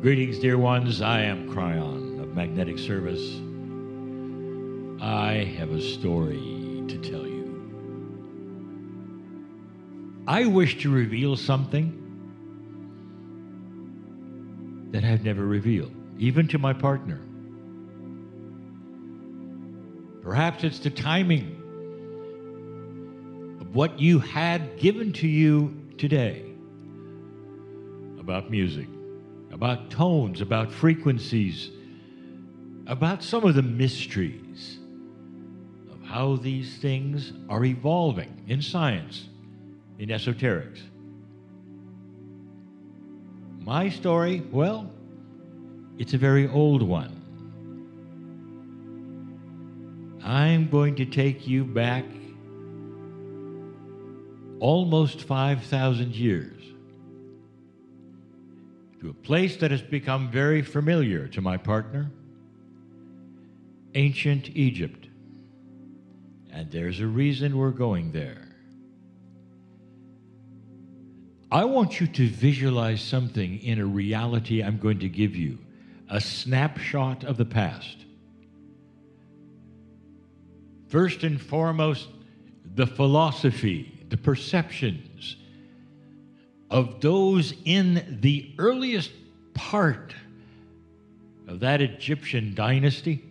Greetings, dear ones. I am Cryon of Magnetic Service. I have a story to tell you. I wish to reveal something that I've never revealed, even to my partner. Perhaps it's the timing of what you had given to you today about music, about tones, about frequencies, about some of the mysteries of how these things are evolving in science, in esoterics. My story, well, it's a very old one. I'm going to take you back almost 5,000 years to a place that has become very familiar to my partner, ancient Egypt. And there's a reason we're going there. I want you to visualize something in a reality I'm going to give you, a snapshot of the past. First and foremost, the philosophy, the perceptions of those in the earliest part of that Egyptian dynasty.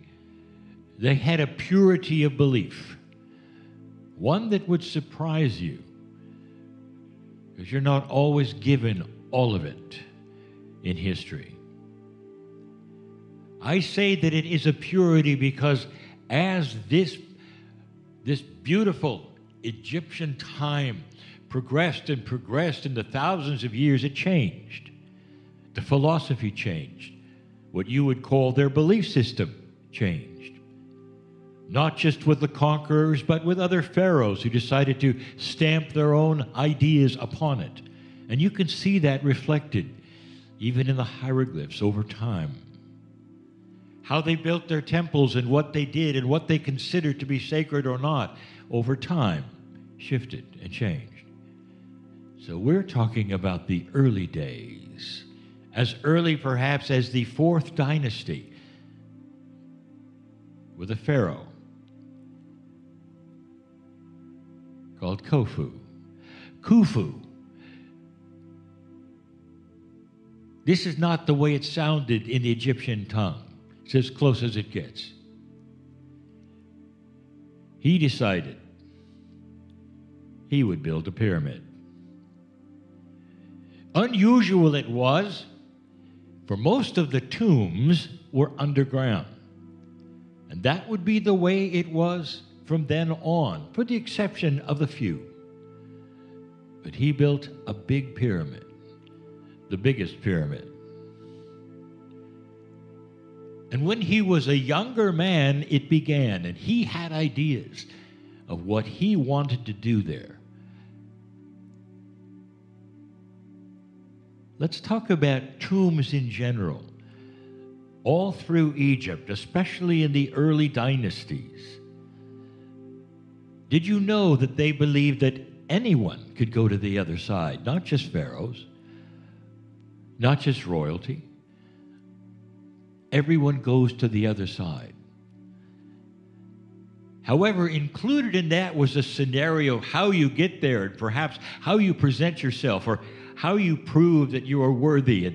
They had a purity of belief, one that would surprise you, because you're not always given all of it in history. I say that it is a purity because as this beautiful Egyptian time progressed and progressed in the thousands of years, it changed. The philosophy changed. What you would call their belief system changed. Not just with the conquerors, but with other pharaohs who decided to stamp their own ideas upon it. And you can see that reflected even in the hieroglyphs over time. How they built their temples and what they did and what they considered to be sacred or not over time shifted and changed. So we're talking about the early days, as early perhaps as the 4th dynasty with a pharaoh called Khufu. Khufu. This is not the way it sounded in the Egyptian tongue. It's as close as it gets. He decided he would build a pyramid. Unusual it was, for most of the tombs were underground. And that would be the way it was from then on, for the exception of the few. But he built a big pyramid, the biggest pyramid. And when he was a younger man, it began, and he had ideas of what he wanted to do there. Let's talk about tombs in general. All through Egypt, especially in the early dynasties, did you know that they believed that anyone could go to the other side? Not just pharaohs, not just royalty. Everyone goes to the other side. However, included in that was a scenario of how you get there and perhaps how you present yourself or how you prove that you are worthy.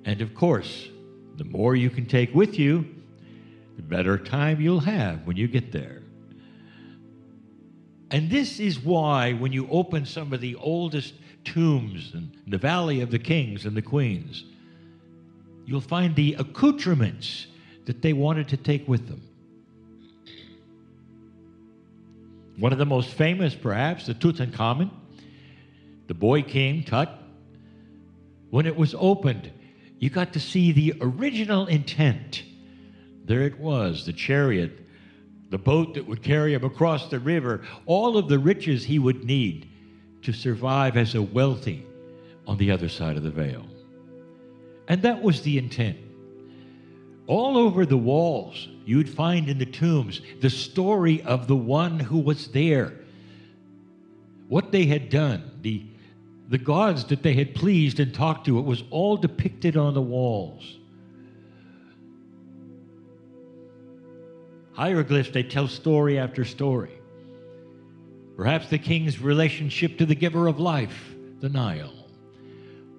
And of course, the more you can take with you, the better time you'll have when you get there. And this is why when you open some of the oldest tombs in the Valley of the Kings and the Queens, you'll find the accoutrements that they wanted to take with them. One of the most famous, perhaps, the Tutankhamun, the boy king, Tut. When it was opened, you got to see the original intent. There it was, the chariot, the boat that would carry him across the river, all of the riches he would need to survive as a wealthy on the other side of the veil. And that was the intent. All over the walls, you'd find in the tombs the story of the one who was there, what they had done, the the gods that they had pleased and talked to. It was all depicted on the walls. Hieroglyphs, they tell story after story. Perhaps the king's relationship to the giver of life, the Nile,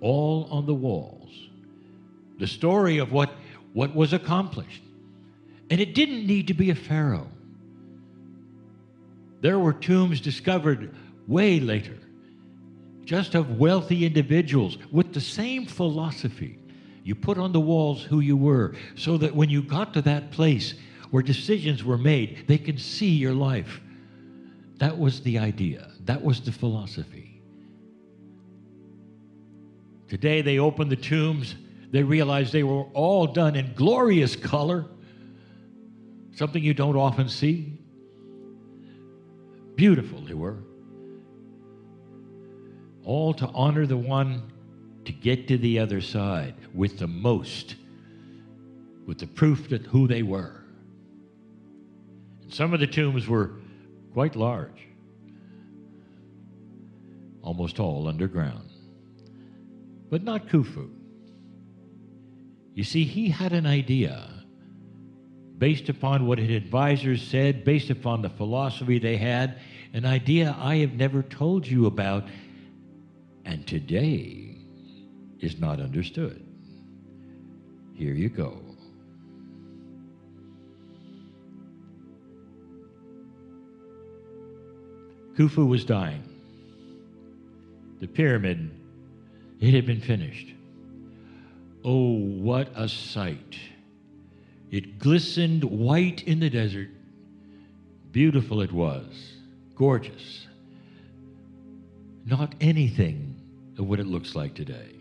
all on the walls. The story of what was accomplished. And it didn't need to be a pharaoh. There were tombs discovered way later, just of wealthy individuals with the same philosophy. You put on the walls who you were, so that when you got to that place where decisions were made, they could see your life. That was the idea. That was the philosophy. Today they opened the tombs. They realized they were all done in glorious color, something you don't often see. Beautiful they were. All to honor the one to get to the other side with the most, with the proof that who they were. And some of the tombs were quite large, almost all underground, but not Khufu. You see, he had an idea based upon what his advisors said, based upon the philosophy they had, an idea I have never told you about, and today is not understood. Here you go. Khufu was dying. The pyramid, it had been finished. Oh, what a sight. It glistened white in the desert. Beautiful it was, gorgeous. Not anything of what it looks like today.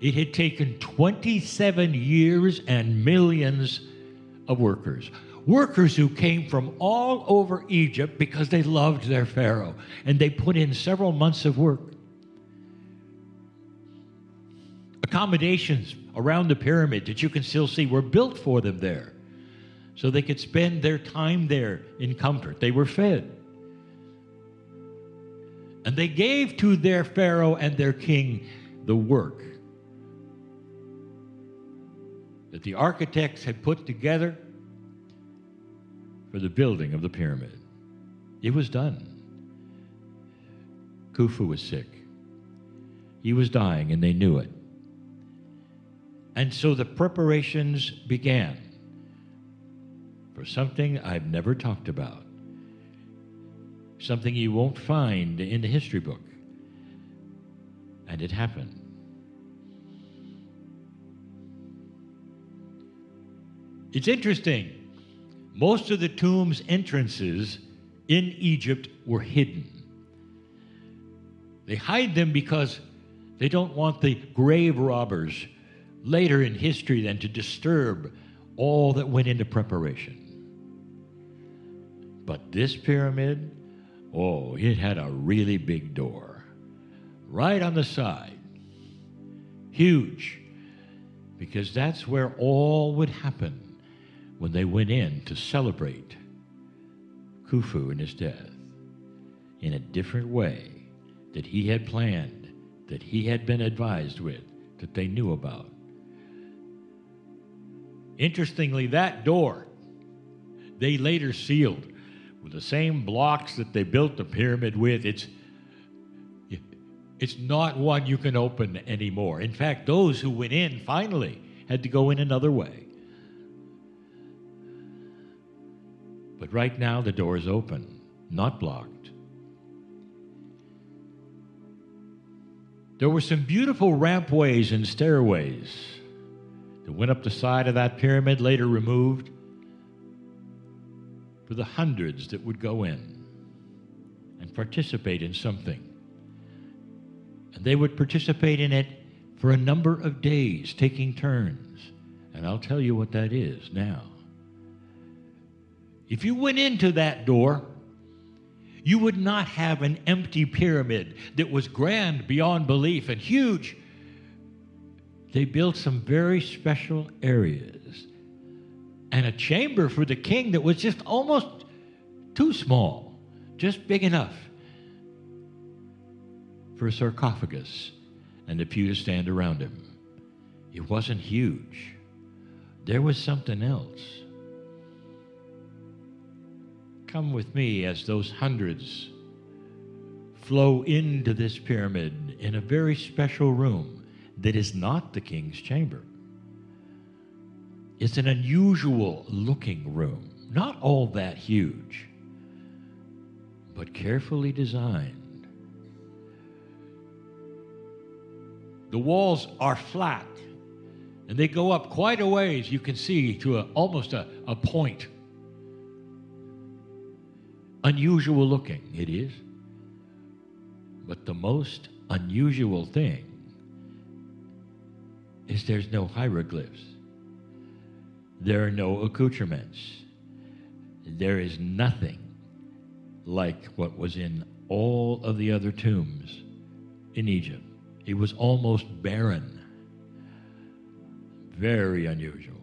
It had taken 27 years and millions of workers. Workers who came from all over Egypt because they loved their Pharaoh, and they put in several months of work. Accommodations around the pyramid that you can still see were built for them there, so they could spend their time there in comfort. They were fed. And they gave to their Pharaoh and their king the work that the architects had put together for the building of the pyramid. It was done. Khufu was sick. He was dying, and they knew it. And so the preparations began for something I've never talked about, something you won't find in the history book. And it happened. It's interesting. Most of the tomb's entrances in Egypt were hidden. They hide them because they don't want the grave robbers later in history then to disturb all that went into preparation. But this pyramid, oh, it had a really big door right on the side. Huge. Because that's where all would happen when they went in to celebrate Khufu and his death in a different way that he had planned, that he had been advised with, that they knew about. Interestingly, that door they later sealed with the same blocks that they built the pyramid with. It's not one you can open anymore. In fact, those who went in finally had to go in another way. But right now the door is open, not blocked. There were some beautiful rampways and stairways that went up the side of that pyramid, later removed, for the hundreds that would go in and participate in something. And they would participate in it for a number of days, taking turns. And I'll tell you what that is now. If you went into that door, you would not have an empty pyramid that was grand beyond belief and huge. They built some very special areas and a chamber for the king that was just almost too small, just big enough. for a sarcophagus and a pew to stand around him. It wasn't huge. There was something else. Come with me as those hundreds flow into this pyramid in a very special room that is not the king's chamber. It's an unusual looking room, not all that huge, but carefully designed. The walls are flat, and they go up quite a ways, you can see, to almost a point. Unusual looking, it is. But the most unusual thing is there's no hieroglyphs. There are no accoutrements. There is nothing like what was in all of the other tombs in Egypt. It was almost barren. Very unusual.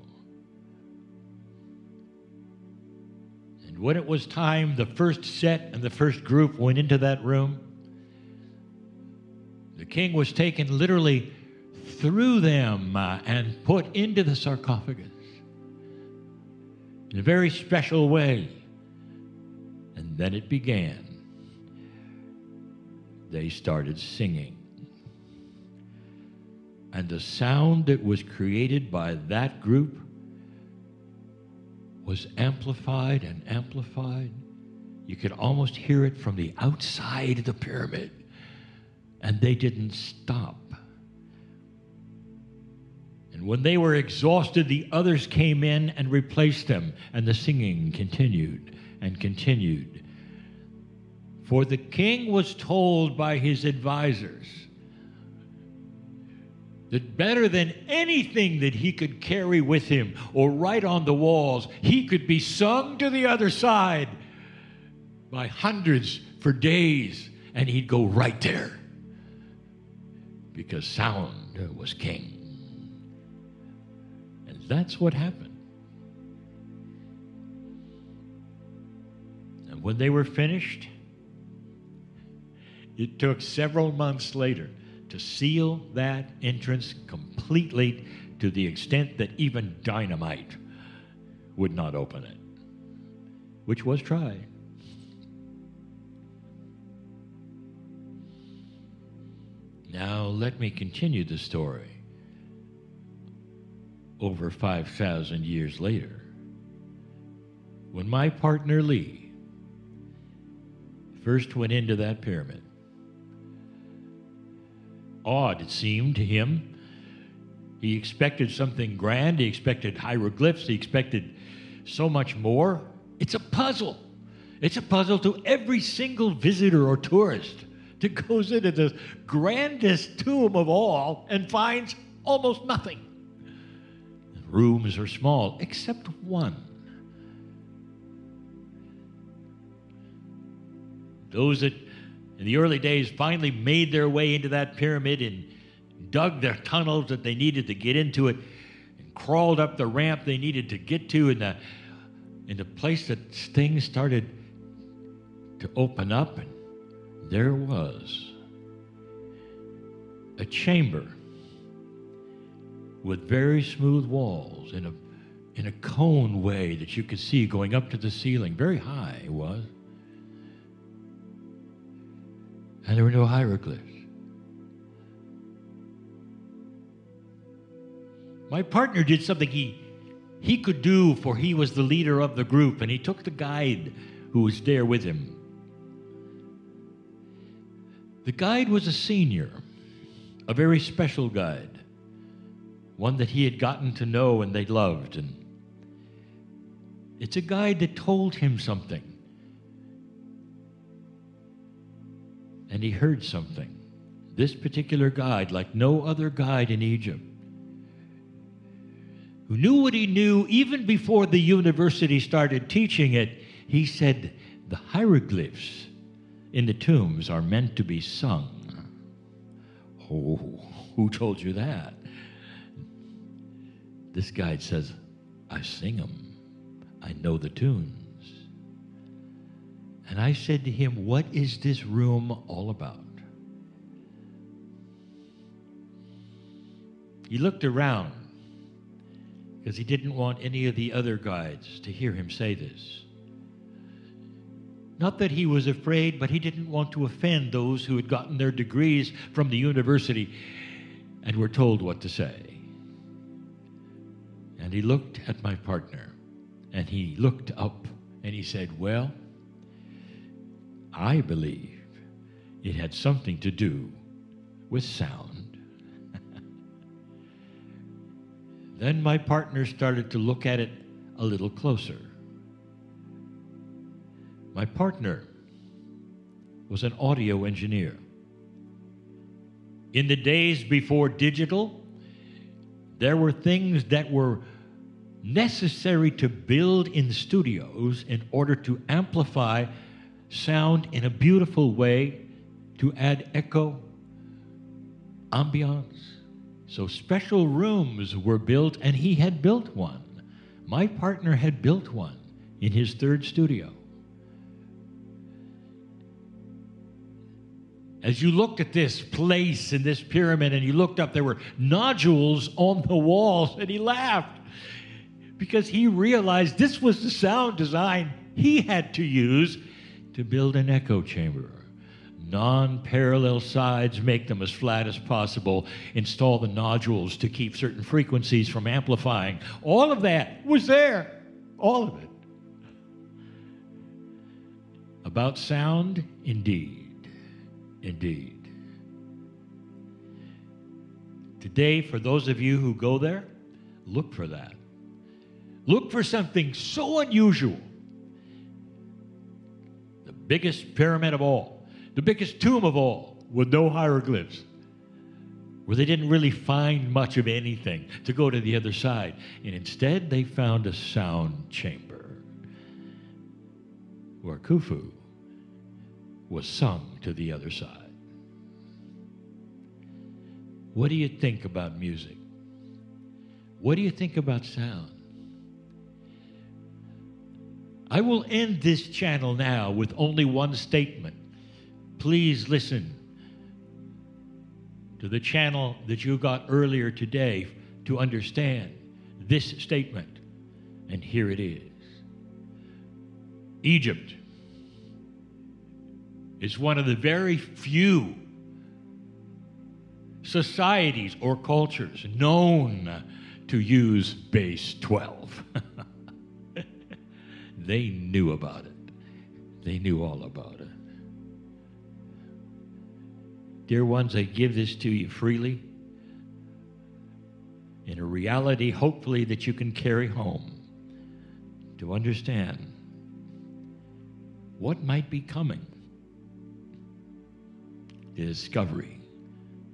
And when it was time, the first set and the first group went into that room. The king was taken literally through them and put into the sarcophagus in a very special way. And then it began. They started singing. And the sound that was created by that group was amplified and amplified. You could almost hear it from the outside of the pyramid. And they didn't stop. And when they were exhausted, the others came in and replaced them, and the singing continued and continued. For the king was told by his advisors that better than anything that he could carry with him or write on the walls, he could be sung to the other side by hundreds for days, and he'd go right there. Because sound was king. And that's what happened. And when they were finished, it took several months later to seal that entrance completely, to the extent that even dynamite would not open it, which was tried. Now, let me continue the story. Over 5,000 years later, when my partner Lee first went into that pyramid, odd it seemed to him. He expected something grand. He expected hieroglyphs. He expected so much more. It's a puzzle. It's a puzzle to every single visitor or tourist that goes into the grandest tomb of all and finds almost nothing. The rooms are small, except one. Those that in the early days finally made their way into that pyramid and dug the tunnels that they needed to get into it and crawled up the ramp they needed to get to in the place that things started to open up, and there was a chamber with very smooth walls in a cone way that you could see going up to the ceiling. Very high it was. And there were no hieroglyphs. My partner did something he could do, for he was the leader of the group, and he took the guide who was there with him. The guide was a senior, a very special guide, one that he had gotten to know and they loved. And it's a guide that told him something. And he heard something. This particular guide, like no other guide in Egypt, who knew what he knew even before the university started teaching it, he said, the hieroglyphs in the tombs are meant to be sung. Oh, who told you that? This guide says, I sing them. I know the tunes. And I said to him, what is this room all about? He looked around because he didn't want any of the other guides to hear him say this. Not that he was afraid, but he didn't want to offend those who had gotten their degrees from the university and were told what to say. And he looked at my partner, and he looked up, and he said, "Well, I believe it had something to do with sound." Then my partner started to look at it a little closer. My partner was an audio engineer. In the days before digital, there were things that were necessary to build in studios in order to amplify sound in a beautiful way, to add echo, ambiance. So special rooms were built, and he had built one. My partner had built one in his third studio. As you looked at this place in this pyramid and you looked up, there were nodules on the walls, and he laughed because he realized this was the sound design he had to use to build an echo chamber. Non-parallel sides, make them as flat as possible, install the nodules to keep certain frequencies from amplifying. All of that was there, all of it. About sound, indeed. Indeed. Today, for those of you who go there, look for that. Look for something so unusual. The biggest pyramid of all, the biggest tomb of all, with no hieroglyphs, where they didn't really find much of anything to go to the other side. And instead, they found a sound chamber where Khufu was sung to the other side. What do you think about music? What do you think about sound? I will end this channel now with only one statement. Please listen to the channel that you got earlier today to understand this statement. And here it is. Egypt is one of the very few societies or cultures known to use base 12. They knew about it. They knew all about it. Dear ones, I give this to you freely in a reality, hopefully, that you can carry home to understand what might be coming. The discovery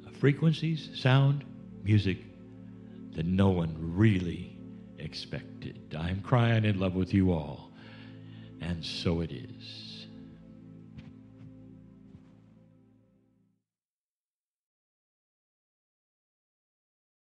of frequencies, sound, music that no one really expected. I'm crying in love with you all, and so it is.